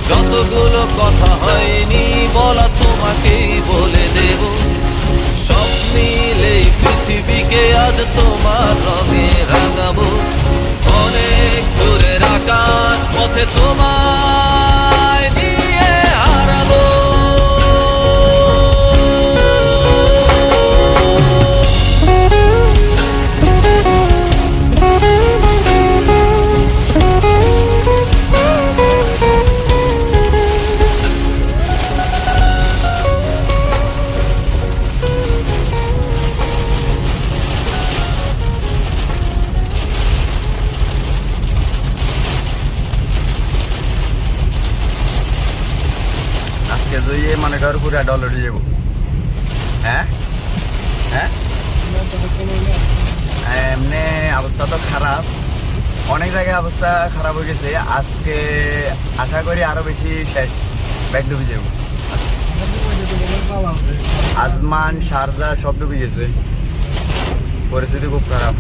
যতগুলো কথা হয়নি বলা তোমাকেই বলে দেব, সব মিলে পৃথিবীকে আজ তোমার রঙে রাঙাবো। অনেক দূরের আকাশ পথে তোমায় নিয়ে হারাবো। আজকে যাইয়ে মনে কর পুরা ডলার যাব। হ্যাঁ হ্যাঁ, এমনি অবস্থা তো খারাপ, অনেক জায়গায় অবস্থা খারাপ হয়ে গেছে। আজকে আশা করি আরো বেশি শেষ ব্যাগ ডুবে যাব। আজমান শারজা সব ডুবে গেছে, পরিস্থিতি খুব খারাপ।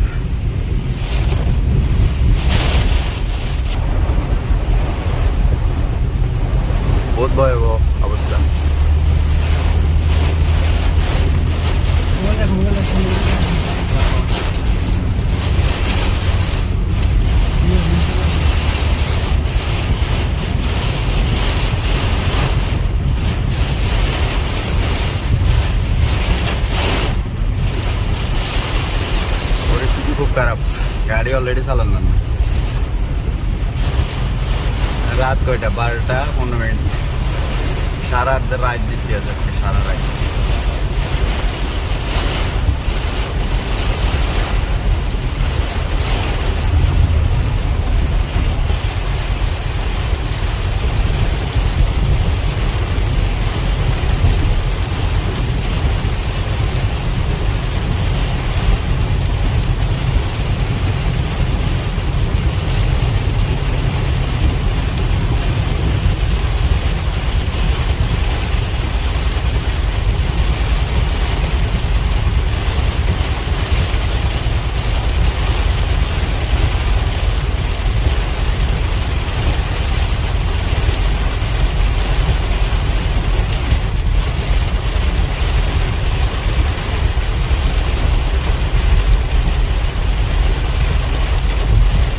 বহুত ভয়াবহ অবস্থা। পরিস্থিতি খুব খারাপ, গাড়ি অলরেডি চালান না। রাত কয়টা? 12টা 15 মিনিট। সারা রাত বৃষ্টি আছে আজকে, সারা রাত।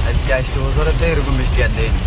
আজকে 8 বছরের তো এরকম বৃষ্টি আর দেয়নি।